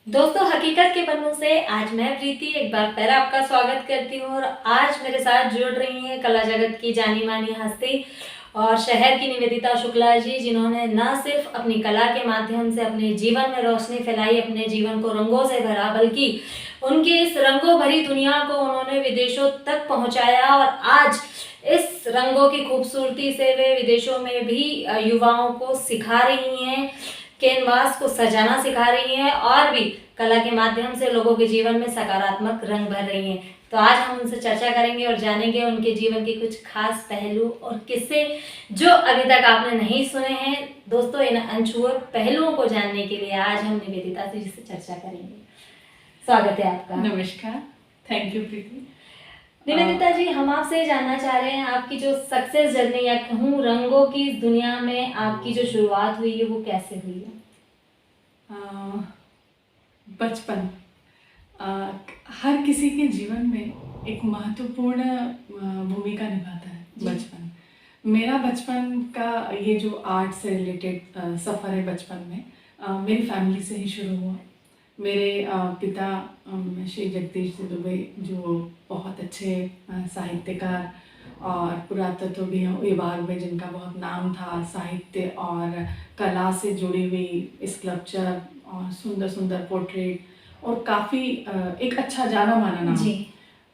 दोस्तों, हकीकत के पन्नों से आज मैं प्रीति एक बार फिर आपका स्वागत करती हूँ। और आज मेरे साथ जुड़ रही हैं कला जगत की जानी मानी हस्ती और शहर की निवेदिता शुक्ला जी, जिन्होंने न सिर्फ अपनी कला के माध्यम से अपने जीवन में रोशनी फैलाई, अपने जीवन को रंगों से भरा, बल्कि उनकी इस रंगों भरी दुनिया को उन्होंने विदेशों तक पहुँचाया। और आज इस रंगों की खूबसूरती से वे विदेशों में भी युवाओं को सिखा रही हैं, कैनवास को सजाना सिखा रही हैं और भी कला के माध्यम से लोगों के जीवन में सकारात्मक रंग भर रही हैं। तो आज हम उनसे चर्चा करेंगे और जानेंगे उनके जीवन के कुछ खास पहलू और किस्से जो अभी तक आपने नहीं सुने हैं। दोस्तों, इन अनछुए पहलुओं को जानने के लिए आज हम निवेदिता जी से चर्चा करेंगे। स्वागत है आपका। नमस्कार, थैंक यू प्रीति। निवेदिता जी, हम आपसे जानना चाह रहे हैं आपकी जो सक्सेस जर्नी या कहूँ रंगों की इस दुनिया में आपकी जो शुरुआत हुई है वो कैसे हुई है? बचपन हर किसी के जीवन में एक महत्वपूर्ण भूमिका निभाता है। बचपन, मेरा बचपन का ये जो आर्ट से रिलेटेड सफ़र है बचपन में मेरी फैमिली से ही शुरू हुआ। मेरे पिता श्री जगदीश जी दुबे, जो बहुत अच्छे साहित्यकार और पुरातत्व विभाग में जिनका बहुत नाम था, साहित्य और कला से जुड़ी हुई स्कल्पचर और सुंदर सुंदर पोर्ट्रेट और काफ़ी एक अच्छा जाना माना नाम जी।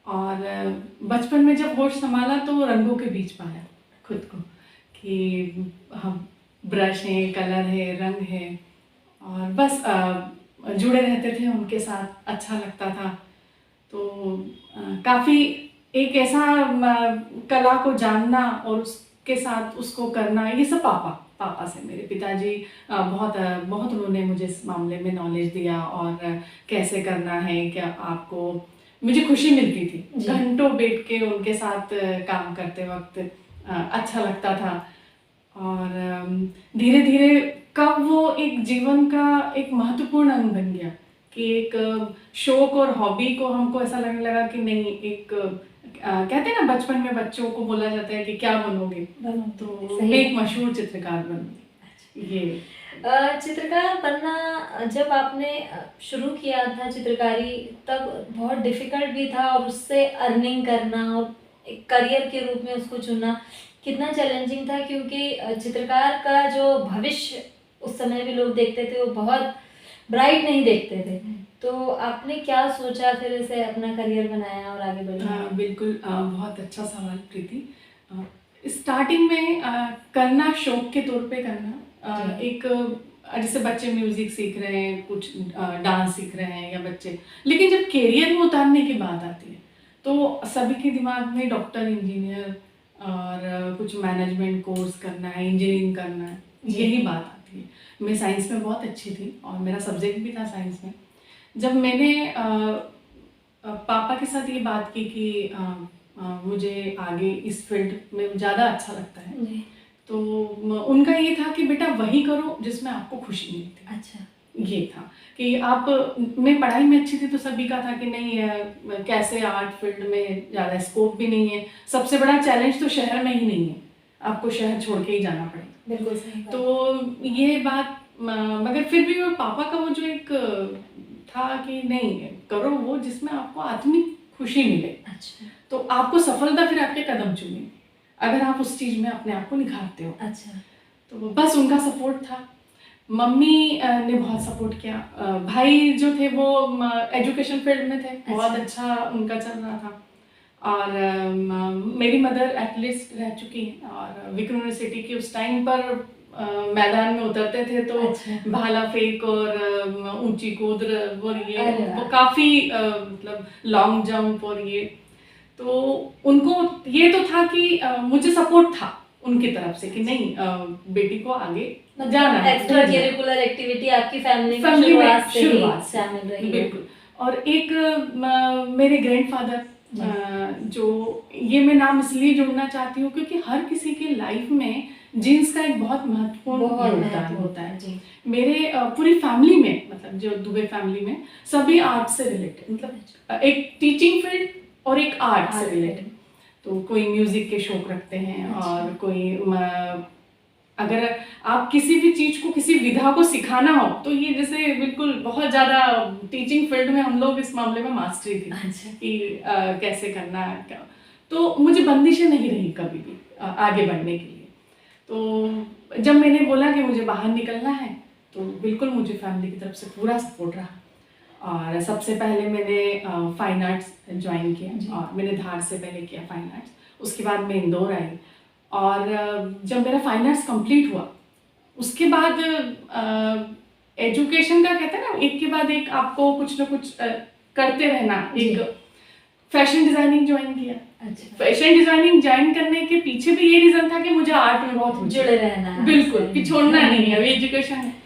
और बचपन में जब होश संभाला तो रंगों के बीच पाया खुद को कि हम ब्रश है, कलर है, रंग है और बस जुड़े रहते थे उनके साथ, अच्छा लगता था। तो काफ़ी एक ऐसा कला को जानना और उसके साथ उसको करना, ये सब पापा से, मेरे पिताजी बहुत बहुत उन्होंने मुझे इस मामले में नॉलेज दिया और कैसे करना है, क्या आपको, मुझे खुशी मिलती थी घंटों बैठ के उनके साथ काम करते वक्त, अच्छा लगता था। और धीरे धीरे कब वो एक जीवन का एक महत्वपूर्ण अंग बन गया कि एक शौक और हॉबी को हमको ऐसा लगने लगा कि नहीं, एक कहते हैं ना बचपन में बच्चों को बोला जाता है कि क्या बनोगे, तो मैं एक मशहूर चित्रकार बनूंगी। ये चित्रकार बनना जब आपने शुरू किया था चित्रकारी, तब बहुत डिफिकल्ट भी था और उससे अर्निंग करना और एक करियर के रूप में उसको चुनना कितना चैलेंजिंग था, क्योंकि चित्रकार का जो भविष्य उस समय भी लोग देखते थे वो बहुत ब्राइट नहीं देखते थे। तो आपने क्या सोचा, फिर इसे अपना करियर बनाया और आगे बढ़ा? बिल्कुल, बहुत अच्छा सवाल प्रीति। स्टार्टिंग में करना शौक के तौर पे करना, एक जैसे बच्चे म्यूजिक सीख रहे हैं, कुछ डांस सीख रहे हैं या बच्चे, लेकिन जब कैरियर में उतारने की बात आती है तो सभी के दिमाग में डॉक्टर, इंजीनियर और कुछ मैनेजमेंट कोर्स करना है, इंजीनियरिंग करना है, यही बात आती है। मैं साइंस में बहुत अच्छी थी और मेरा सब्जेक्ट भी था साइंस में। जब मैंने पापा के साथ ये बात की कि मुझे आगे इस फील्ड में ज़्यादा अच्छा लगता है, तो उनका ये था कि बेटा वही करो जिसमें आपको खुशी मिलती है। अच्छा, ये था कि आप, मैं पढ़ाई में अच्छी थी तो सभी का था कि नहीं कैसे आर्ट फील्ड में ज़्यादा स्कोप भी नहीं है, सबसे बड़ा चैलेंज तो शहर में ही नहीं है, आपको शहर छोड़ के ही जाना पड़ेगा। बिल्कुल सही बात। तो ये बात, मगर फिर भी वो पापा का वो जो एक था कि नहीं, करो वो जिसमें आपको आत्मिक खुशी मिले। अच्छा, तो आपको सफलता फिर आपके कदम चूमेगी अगर आप उस चीज़ में अपने आप को निखारते हो। अच्छा, तो बस उनका सपोर्ट था। मम्मी ने बहुत सपोर्ट किया। भाई जो थे वो एजुकेशन फील्ड में थे, बहुत अच्छा उनका चल रहा था। और मेरी मदर एथलीट रह चुकी हैं और विक्रम यूनिवर्सिटी की उस टाइम पर मैदान में उतरते थे तो भाला फेंक और ऊंची कूद और ये वो काफ़ी मतलब लॉन्ग जंप और ये, तो उनको ये तो था कि मुझे सपोर्ट था उनकी तरफ से कि नहीं, बेटी को आगे जाना है। एक्स्ट्रा करिकुलर एक्टिविटी आपकी फैमिली में शुरुआत से शामिल रही। बिल्कुल। और एक मेरे ग्रैंडफादर, जो ये मैं नाम इसलिए जोड़ना चाहती हूँ क्योंकि हर किसी के लाइफ में जीन्स का एक बहुत महत्वपूर्ण योगदान होता है। मेरे पूरी फैमिली में, मतलब जो दुबे फैमिली में सभी आर्ट से रिलेटेड, मतलब एक टीचिंग फील्ड और एक आर्ट से रिलेटेड। तो कोई म्यूजिक के शौक रखते हैं और कोई अगर आप किसी भी चीज को, किसी विधा को सिखाना हो तो ये जैसे बिल्कुल बहुत ज्यादा टीचिंग फील्ड में हम लोग इस मामले में मास्टरी थी अच्छा। कि कैसे करना है क्या। तो मुझे बंदिशें नहीं रही कभी भी आगे बढ़ने के लिए। तो जब मैंने बोला कि मुझे बाहर निकलना है तो बिल्कुल मुझे फैमिली की तरफ से पूरा सपोर्ट रहा। और सबसे पहले मैंने फाइन आर्ट्स ज्वाइन किया और मैंने धार से पहले किया फाइन आर्ट्स, उसके बाद मैं इंदौर आई। और जब मेरा फाइन आर्ट्स कंप्लीट हुआ उसके बाद एजुकेशन का कहते हैं ना, एक के बाद एक आपको कुछ ना कुछ करते रहना। एक फैशन डिजाइनिंग ज्वाइन किया। अच्छा। फैशन डिजाइनिंग ज्वाइन करने के पीछे भी ये रीजन था कि मुझे आर्ट में बहुत जुड़े रहना है, बिल्कुल कि छोड़ना नहीं है, अभी एजुकेशन है।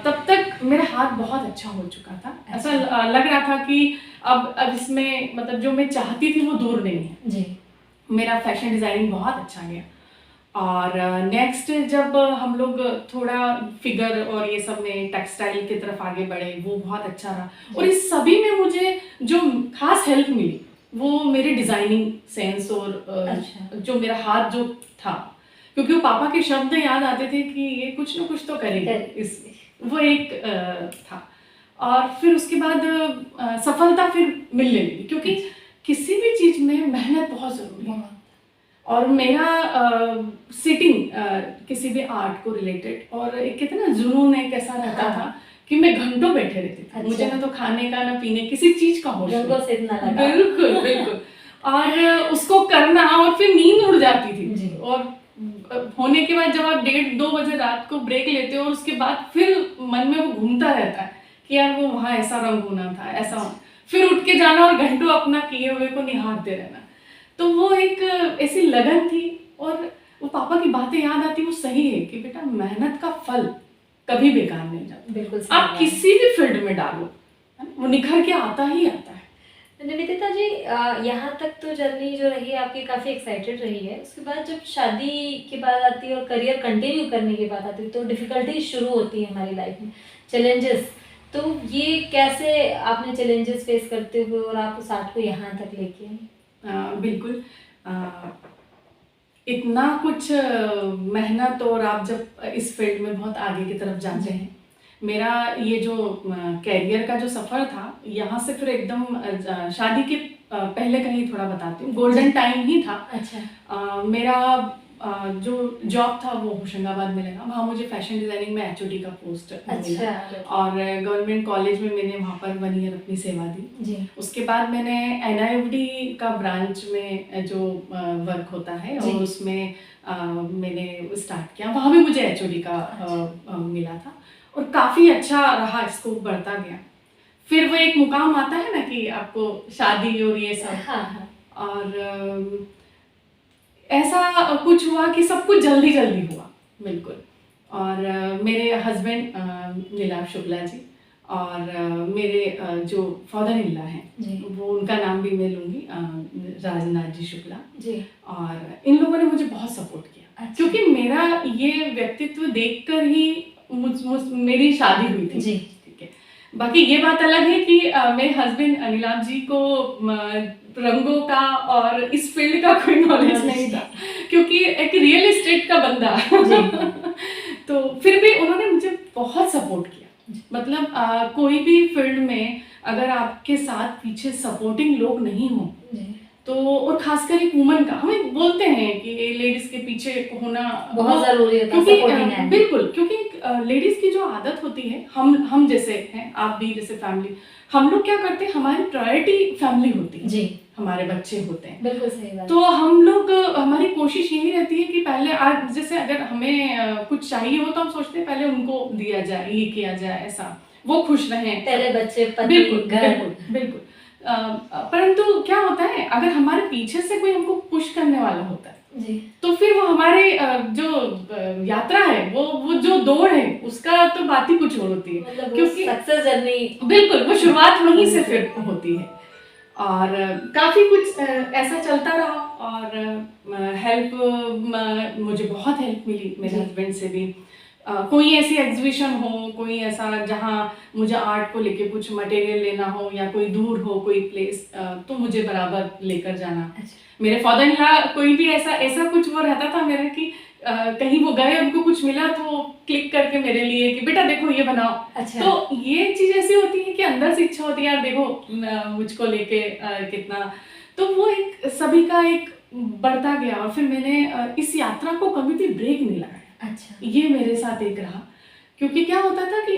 तब तक मेरा हाथ बहुत अच्छा हो चुका था। ऐसा लग रहा था कि अब इसमें मतलब जो मैं चाहती थी वो दूर नहीं है जी। मेरा फैशन डिजाइनिंग बहुत अच्छा गया। और नेक्स्ट जब हम लोग थोड़ा फिगर और ये सब में टेक्सटाइल की तरफ आगे बढ़े वो बहुत अच्छा रहा। और इस सभी में मुझे जो खास हेल्प मिली वो मेरे डिजाइनिंग सेंस और अच्छा। जो मेरा हाथ जो था, क्योंकि वो पापा के शब्द याद आते थे कि ये कुछ ना कुछ तो करेगा इस, वो एक था। और फिर उसके बाद सफलता फिर मिलने लगी, क्योंकि किसी भी चीज में मेहनत बहुत जरूरी है। और मेरा सिटिंग किसी भी आर्ट को रिलेटेड और एक कहते ना जुनून एक ऐसा रहता था कि मैं घंटों बैठे रहती थी। अच्छा। मुझे ना तो खाने का ना पीने किसी चीज का होश नहीं। बिल्कुल बिल्कुल। और उसको करना और फिर नींद उड़ जाती थी। और होने के बाद जब आप 1:30-2 बजे रात को ब्रेक लेते हो और उसके बाद फिर मन में वो घूमता रहता है कि यार वो वहाँ ऐसा रंग होना था, ऐसा, फिर उठ के जाना और घंटों अपना किए हुए को निहारते रहना। तो वो एक ऐसी लगन थी। और वो पापा की बातें याद आती, वो सही है कि बेटा मेहनत का फल कभी बेकार नहीं जाता। बिल्कुल। आप किसी भी फील्ड में डालो वो निखर के आता ही आता है। निवेदिता जी, यहाँ तक तो जर्नी जो रही है आपकी काफ़ी एक्साइटेड रही है। उसके बाद जब शादी की बात आती है और करियर कंटिन्यू करने की बात आती है तो डिफ़िकल्टी शुरू होती है हमारी लाइफ में, चैलेंजेस। तो ये कैसे आपने चैलेंजेस फेस करते हुए और आप उस आर्ट को यहाँ तक लेके आए? बिल्कुल। इतना कुछ मेहनत और आप जब इस फील्ड में बहुत आगे की तरफ जाते हैं, मेरा ये जो कैरियर का जो सफ़र था यहाँ से फिर एकदम शादी के पहले का ही थोड़ा बताती हूँ। गोल्डन टाइम ही था। अच्छा। मेरा जो जॉब था वो होशंगाबाद में लगा। वहाँ मुझे फैशन डिजाइनिंग में HOD का पोस्ट मिला। और गवर्नमेंट कॉलेज में मैंने वहाँ पर 1 ईयर अपनी सेवा दी जी। उसके बाद मैंने NIFD का ब्रांच में जो वर्क होता है और उसमें मैंने स्टार्ट किया। वहाँ भी मुझे HOD का मिला था और काफ़ी अच्छा रहा, स्कोप बढ़ता गया। फिर वो एक मुकाम आता है ना कि आपको शादी और ये सब। और ऐसा कुछ हुआ कि सब कुछ जल्दी जल्दी हुआ बिल्कुल। और मेरे हस्बैंड नीलाभ शुक्ला जी और मेरे जो फादर इन लॉ हैं वो, उनका नाम भी मैं लूँगी, राजनाथ जी शुक्ला जी। और इन लोगों ने मुझे बहुत सपोर्ट किया। अच्छा। क्योंकि मेरा ये व्यक्तित्व देखकर ही मेरी शादी हुई थी जी। ठीक है। बाकी ये बात अलग है कि मेरे हस्बैंड नीलाभ जी को रंगों का और इस फील्ड का कोई नॉलेज नहीं था, क्योंकि एक रियल एस्टेट का बंदा तो फिर भी उन्होंने मुझे बहुत सपोर्ट किया। मतलब कोई भी फील्ड में अगर आपके साथ पीछे सपोर्टिंग लोग नहीं हो तो, और खासकर एक वुमन का, हमें बोलते हैं कि लेडीज के पीछे होना बहुत जरूरी है, क्योंकि बिल्कुल, क्योंकि लेडीज की जो आदत होती है, हम जैसे हैं, आप भी जैसे फैमिली, हम लोग क्या करते हैं, हमारी प्रायोरिटी फैमिली होती है जी, हमारे बच्चे होते हैं। बिल्कुल सही बात। तो हम लोग, हमारी कोशिश यही रहती है कि पहले आज जैसे अगर हमें कुछ चाहिए हो तो हम सोचते हैं पहले उनको दिया जाए, ये किया जाए, ऐसा वो खुश रहें, पहले बच्चे, पति, बिल्कुल घर। बिल्कुल। परंतु क्या होता है, अगर हमारे पीछे से कोई हमको पुश करने वाला होता है जी, तो फिर वो हमारे जो यात्रा है, वो जो दौड़ है, उसका तो बात ही कुछ और होती है। मतलब क्योंकि सक्सेस जर्नी, बिल्कुल, वो शुरुआत वहीं से फिर होती है। और काफ़ी कुछ ऐसा चलता रहा। और हेल्प, मुझे बहुत हेल्प मिली मेरे हस्बैंड से भी। कोई ऐसी एग्जीबिशन हो, कोई ऐसा जहाँ मुझे आर्ट को लेके कुछ मटेरियल लेना हो, या कोई दूर हो कोई प्लेस, तो मुझे बराबर लेकर जाना। मेरे फादर इन लॉ कोई भी ऐसा कुछ वो रहता था मेरा कि कहीं वो गए, उनको कुछ मिला तो वो क्लिक करके मेरे लिए कि बेटा देखो ये बनाओ। अच्छा। तो ये चीज ऐसी होती है कि अंदर से इच्छा होती है यार देखो मुझको लेके कितना, तो वो एक सभी का एक बढ़ता गया और फिर मैंने इस यात्रा को कभी भी ब्रेक नहीं लगाया। अच्छा ये मेरे साथ एक रहा, क्योंकि क्या होता था कि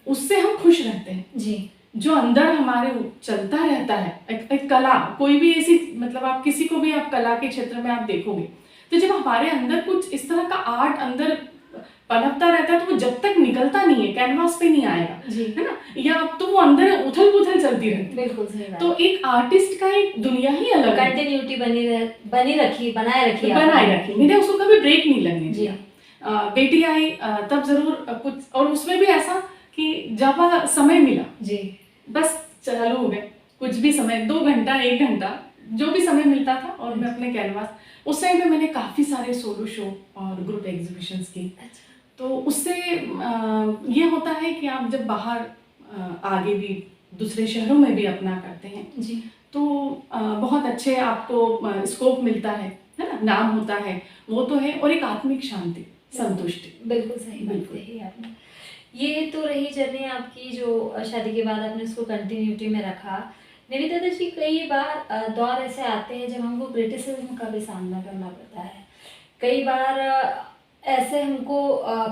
उससे हम खुश रहते हैं। जी। जो अंदर हमारे चलता रहता है एक कला, कोई भी ऐसी मतलब आप किसी को भी आप कला के क्षेत्र में आप देखोगे तो जब हमारे अंदर कुछ इस तरह का आर्ट अंदर पनपता रहता है तो वो जब तक निकलता नहीं है कैनवास पे नहीं आएगा, जी। है ना, या तो वो अंदर उथल पुथल चलती रहती है। बिल्कुल सही बात। तो एक आर्टिस्ट का एक दुनिया ही अलग है। कंटिन्यूटी बनाए रखी बनाए रखी, मैंने उसको कभी ब्रेक नहीं लगने जी। दिया। बेटी आई तब जरूर कुछ, और उसमें भी ऐसा कि जब समय मिला जी बस चालू हो गए, कुछ भी समय 2 घंटा 1 घंटा जो भी समय मिलता था और मैं अपने कैनवास, उस टाइम पे मैंने काफ़ी सारे सोलो शो और ग्रुप एग्जीबिशंस की। अच्छा। तो उससे ये होता है कि आप जब बाहर आगे भी दूसरे शहरों में भी अपना करते हैं जी। तो बहुत अच्छे आपको स्कोप मिलता है ना, नाम होता है, वो तो है, और एक आत्मिक शांति, संतुष्टि। बिल्कुल सही बात कही आपने। ये तो रही जर्नी आपकी जो शादी के बाद आपने उसको कंटिन्यूटी में रखा। निवेदिता जी, कई बार दौर ऐसे आते हैं जब हमको क्रिटिसिज्म का भी सामना करना पड़ता है। कई बार ऐसे हमको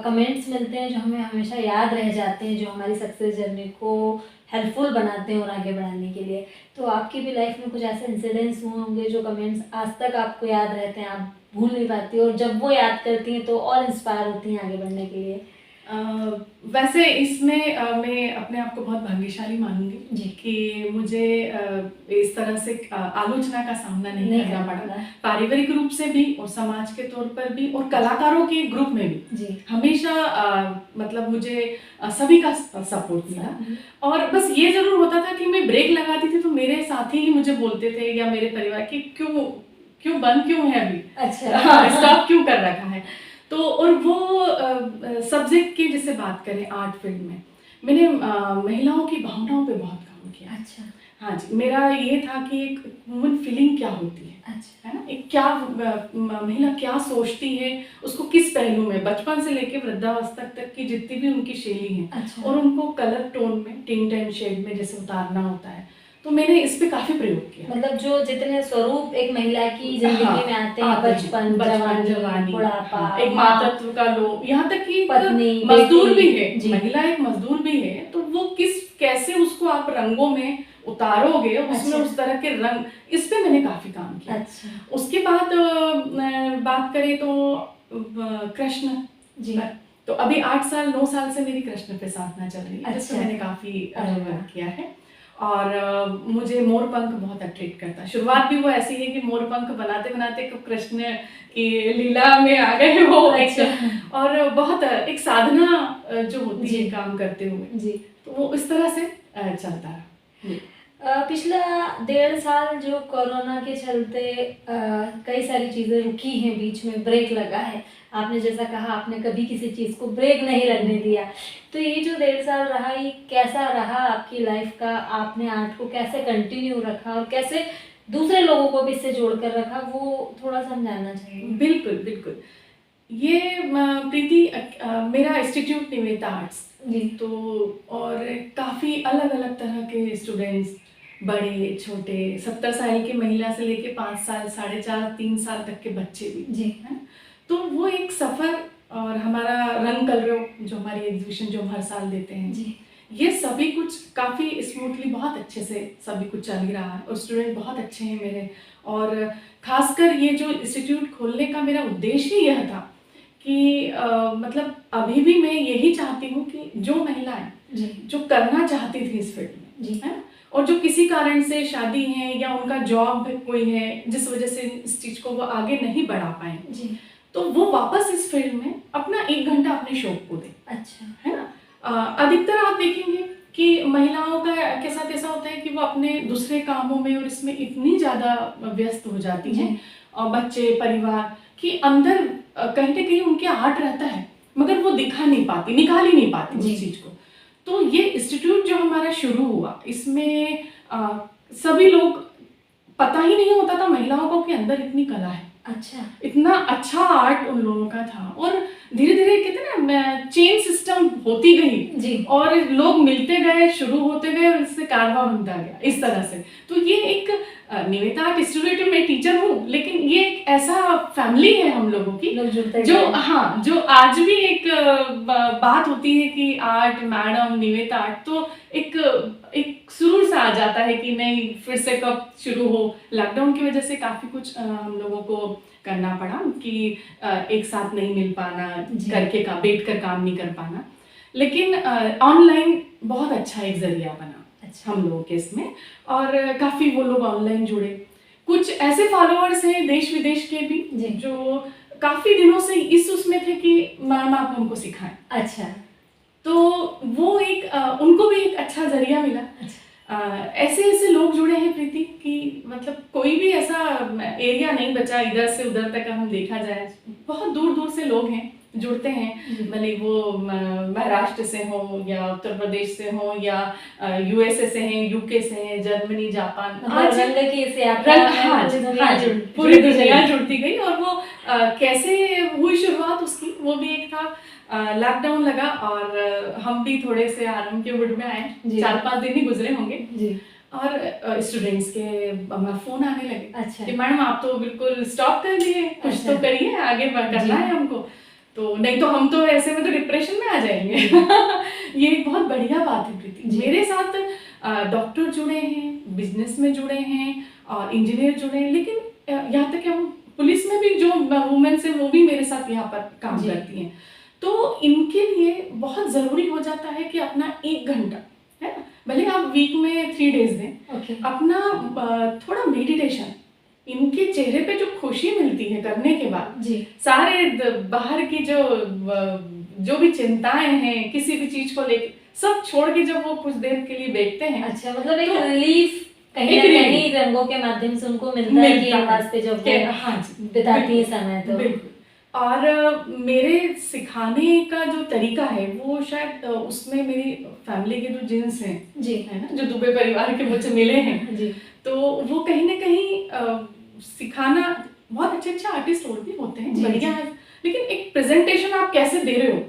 कमेंट्स मिलते हैं जो हमें हमेशा याद रह जाते हैं, जो हमारी सक्सेस जर्नी को हेल्पफुल बनाते हैं और आगे बढ़ाने के लिए। तो आपकी भी लाइफ में कुछ ऐसे इंसिडेंट्स हुए होंगे जो कमेंट्स आज तक आपको याद रहते हैं, आप भूल नहीं पाती, और जब वो याद करती हैं तो और इंस्पायर होती हैं आगे बढ़ने के लिए। वैसे इसमें मैं अपने आप को बहुत भाग्यशाली मानूंगी जी। कि मुझे इस तरह से आलोचना का सामना नहीं करना पड़ा, पारिवारिक रूप से भी और समाज के तौर पर भी और कलाकारों के ग्रुप में भी। जी। हमेशा मतलब मुझे सभी का सपोर्ट मिला, और बस ये जरूर होता था कि मैं ब्रेक लगाती थी तो मेरे साथी ही मुझे बोलते थे या मेरे परिवार की क्यों बंद क्यों है अभी, अच्छा स्टॉप क्यों कर रखा है। तो और वो सब्जेक्ट की जिससे बात करें आर्ट फील्ड में मैंने महिलाओं की भावनाओं पे बहुत काम किया। अच्छा। हाँ जी, मेरा ये था कि एक ह्यूमन फीलिंग क्या होती है, अच्छा। है ना, एक क्या महिला क्या सोचती है, उसको किस पहलू में बचपन से लेके वृद्धावस्था तक की जितनी भी उनकी शैली है। अच्छा। और उनको कलर टोन में, टिंट एंड शेड में जैसे उतारना होता है, तो मैंने इस पे काफी प्रयोग किया। मतलब जो जितने स्वरूप एक महिला की जिंदगी में आते हैं, बचपन, जवानी, बुढ़ापा, एक मातृत्व का लोभ, यहाँ तक कि पत्नी, मजदूर भी है, महिला एक मजदूर भी है, तो वो कैसे उसको आप रंगों में उतारोगे, उसमें उस तरह के रंग, इस पे मैंने काफी काम किया। अच्छा। उसके बाद बात करें तो कृष्ण जी, तो अभी 8 साल 9 साल से मेरी कृष्ण पे साधना चल रही है। अच्छा। जिसमें मैंने काफी वर्क किया है, और मुझे मोरपंख बहुत अट्रैक्ट करता है। शुरुआत भी वो ऐसी है कि मोरपंख बनाते बनाते कृष्ण की लीला में आ गए वो। अच्छा। और बहुत एक साधना जो होती है काम करते हुए जी, तो वो इस तरह से चलता रहा। पिछला 1.5 साल जो कोरोना के चलते कई सारी चीज़ें रुकी हैं, बीच में ब्रेक लगा है। आपने जैसा कहा, आपने कभी किसी चीज़ को ब्रेक नहीं लगने दिया। तो ये जो 1.5 साल रहा, ये कैसा रहा आपकी लाइफ का? आपने आर्ट को कैसे कंटिन्यू रखा और कैसे दूसरे लोगों को भी इससे जोड़ कर रखा, वो थोड़ा सा हम जानना चाहिए। बिल्कुल बिल्कुल। ये प्रीति मेरा इंस्टीट्यूट निवेदिता आर्ट्स जी, तो और काफ़ी अलग अलग तरह के स्टूडेंट्स, बड़े छोटे, 70 साल की महिला से लेके 5 साल 4.5 3 साल तक के बच्चे भी जी, है। तो वो एक सफ़र, और हमारा रंग कलरव जो हमारी एग्जीबिशन जो हम हर साल देते हैं जी, ये सभी कुछ काफ़ी स्मूथली बहुत अच्छे से सभी कुछ चल ही रहा है, और स्टूडेंट बहुत अच्छे हैं मेरे। और खासकर ये जो इंस्टीट्यूट खोलने का मेरा उद्देश्य ही यह था कि मतलब अभी भी मैं यही चाहती हूँ कि जो महिलाएं जो करना चाहती थी इस फील्ड में जी, है, और जो किसी कारण से शादी है या उनका जॉब कोई है जिस वजह से इस चीज़ को वो आगे नहीं बढ़ा पाए जी, तो वो वापस इस फील्ड में अपना 1 घंटा अपने शौक को दे। अच्छा, है ना। अधिकतर आप देखेंगे कि महिलाओं का के साथ ऐसा होता है कि वो अपने दूसरे कामों में और इसमें इतनी ज़्यादा व्यस्त हो जाती हैं, बच्चे, परिवार, कि अंदर कहीं ना कहीं उनके आर्ट रहता है मगर वो निकाल ही नहीं पाती उस चीज़ को। तो ये इंस्टीट्यूट जो हमारा शुरू हुआ, इसमें सभी लोग, पता ही नहीं होता था महिलाओं को कि अंदर इतनी कला है। अच्छा। इतना अच्छा आर्ट उन लोगों का था। और धीरे धीरे कहते हैं ना, चेन सिस्टम होती गई जी। और लोग मिलते गए, शुरू होते गए और इससे कारवा बनता गया इस तरह से। तो ये एक निवेदिता आर्ट इंस्टीट्यूट में टीचर हूँ, लेकिन ये एक ऐसा फैमिली है हम लोगों की लोग जुड़ते जो, गए। हाँ, जो आज भी एक बात होती है कि आर्ट मैडम निवेदिता आर्ट, तो एक एक सुरूर सा आ जाता है कि नहीं फिर से कब शुरू हो। लॉकडाउन की वजह से काफी कुछ हम लोगों को करना पड़ा कि एक साथ नहीं मिल पाना, जी। करके बैठ कर काम नहीं कर पाना, लेकिन ऑनलाइन बहुत अच्छा एक जरिया बना अच्छा। हम लोगों के इसमें। और काफी वो लोग ऑनलाइन जुड़े। कुछ ऐसे फॉलोअर्स हैं देश विदेश के भी जी। जो काफी दिनों से इस उसमें थे कि मैम आप हमको सिखाएं। अच्छा। तो वो एक उनको भी एक अच्छा जरिया मिला। ऐसे ऐसे लोग जुड़े हैं प्रीति कि मतलब कोई भी ऐसा एरिया नहीं बचा इधर से उधर तक हम देखा जाए, बहुत दूर दूर से लोग हैं जुड़ते हैं, भले वो महाराष्ट्र से हो या उत्तर प्रदेश से हो या यूएसए से हैं, यूके से हैं, जर्मनी, जापान। आज रंग की इस यात्रा में पूरी दुनिया जुड़ती गई। और वो कैसे हुई शुरुआत उसकी, वो भी एक था। लॉकडाउन लगा और हम भी थोड़े से आराम के मूड में आए। 4-5 दिन ही गुजरे होंगे जी। और स्टूडेंट्स के फोन आने लगे। अच्छा। कि मैडम आप तो बिल्कुल स्टॉप कर दिए, कुछ अच्छा। तो करिए, आगे करना है हमको। तो नहीं तो हम तो ऐसे में तो डिप्रेशन में आ जाएंगे। ये एक बहुत बढ़िया बात है प्रीति। मेरे साथ डॉक्टर जुड़े हैं, बिजनेस में जुड़े हैं और इंजीनियर जुड़े हैं, लेकिन यहाँ तक कि हम पुलिस में भी जो वुमेन्स हैं वो भी मेरे साथ यहाँ पर काम करती हैं। तो इनके लिए बहुत ज़रूरी हो जाता है कि अपना 1 घंटा, है ना, भले आप वीक में 3 डेज दें, अपना थोड़ा मेडिटेशन, इनके चेहरे पे जो खुशी मिलती है करने के बाद, सारे बाहर की जो भी चिंताएं हैं किसी भी चीज को लेकर, सब छोड़ के जब वो कुछ देर के लिए बैठते हैं। अच्छा, मतलब एक रिलीफ कहीं ना कहीं रंगों के माध्यम से उनको मिलता है कि वास्ते जब वो बिताती है समय। तो बिल्कुल। और मेरे सिखाने का जो तरीका है वो शायद उसमें मेरी फैमिली के जो जीन्स हैं जी, है ना, जो दुबे परिवार के मुझे मिले हैं जी, तो वो कहीं ना कहीं सिखाना, बहुत अच्छे अच्छे आर्टिस्ट और भी होते हैं, बढ़िया है, लेकिन एक प्रेजेंटेशन आप कैसे दे रहे हो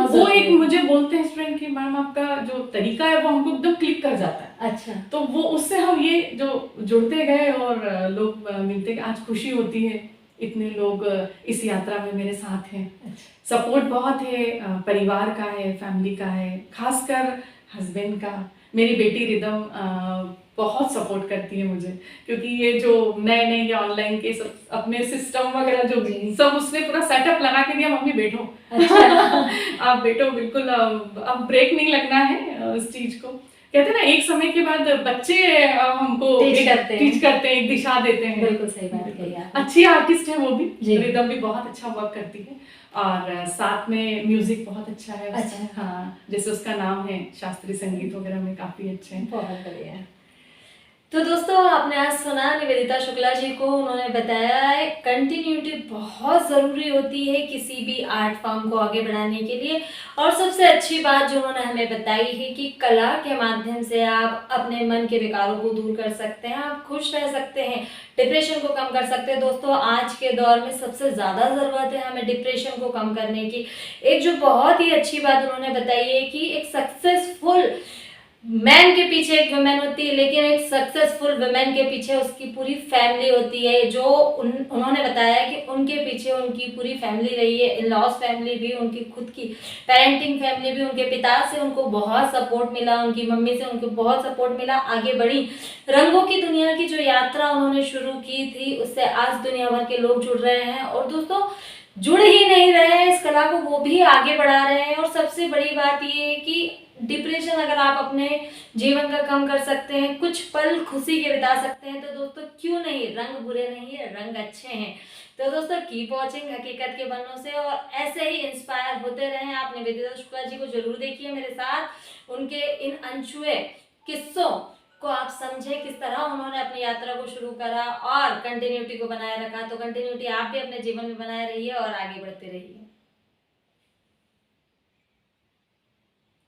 वो एक मुझे बोलते हैं स्टूडेंट कि मैम आपका जो तरीका है वो हमको एकदम क्लिक कर जाता है। अच्छा। तो वो उससे हम ये जो जुड़ते गए और लोग मिलते गए, आज खुशी होती है इतने लोग इस यात्रा में मेरे साथ हैं। अच्छा। सपोर्ट बहुत है, परिवार का है, फैमिली का है, खासकर हस्बैंड का। मेरी बेटी रिदम बहुत सपोर्ट करती है मुझे, क्योंकि ये जो नए नए ऑनलाइन के सब अपने सिस्टम वगैरह जो सब उसने पूरा सेटअप लगा के दिया, मम्मी बैठो। अच्छा। आप बैठो बिल्कुल, अब ब्रेक नहीं लगना है उस चीज को। कहते हैं ना एक समय के बाद बच्चे हमको टीच करते हैं, एक दिशा देते हैं। बिल्कुल सही बात कही आपने। अच्छी आर्टिस्ट है वो भी, रिदम भी बहुत अच्छा वर्क करती है और साथ में म्यूजिक बहुत अच्छा है। अच्छा। हाँ, जैसे उसका नाम है, शास्त्रीय संगीत वगैरह में काफी अच्छे हैं। बहुत बढ़िया। तो दोस्तों आपने आज सुना निवेदिता शुक्ला जी को, उन्होंने बताया है कंटिन्यूटी बहुत ज़रूरी होती है किसी भी आर्ट फॉर्म को आगे बढ़ाने के लिए। और सबसे अच्छी बात जो उन्होंने हमें बताई है कि कला के माध्यम से आप अपने मन के विकारों को दूर कर सकते हैं, आप खुश रह सकते हैं, डिप्रेशन को कम कर सकते हैं। दोस्तों आज के दौर में सबसे ज़्यादा ज़रूरत है हमें डिप्रेशन को कम करने की। एक जो बहुत ही अच्छी बात उन्होंने बताई है कि एक सक्सेसफुल मैन के पीछे एक वुमेन होती है, लेकिन एक सक्सेसफुल वुमेन के पीछे उसकी पूरी फैमिली होती है। जो उन्होंने बताया कि उनके पीछे उनकी पूरी फैमिली रही है, इन लॉस फैमिली भी, उनकी खुद की पेरेंटिंग फैमिली भी, उनके पिता से उनको बहुत सपोर्ट मिला, उनकी मम्मी से उनको बहुत सपोर्ट मिला, आगे बढ़ी। रंगों की दुनिया की जो यात्रा उन्होंने शुरू की थी उससे आज दुनिया भर के लोग जुड़ रहे हैं। और दोस्तों जुड़ ही नहीं रहे हैं, इस कला को वो भी आगे बढ़ा रहे हैं। और सबसे बड़ी बात ये है कि डिप्रेशन अगर आप अपने जीवन का कम कर सकते हैं, कुछ पल खुशी के बिता सकते हैं, तो दोस्तों क्यों नहीं, रंग बुरे नहीं है, रंग अच्छे हैं। तो दोस्तों कीप वॉचिंग हकीकत के बनों से, और ऐसे ही इंस्पायर होते रहें। आप निवेदिता शुक्ला जी को जरूर देखिए मेरे साथ, उनके इन अनछुए किस्सों को आप समझें, किस तरह उन्होंने अपनी यात्रा को शुरू करा और कंटिन्यूटी को बनाए रखा। तो कंटिन्यूटी आप भी अपने जीवन में बनाए रहिए और आगे बढ़ते रहिए।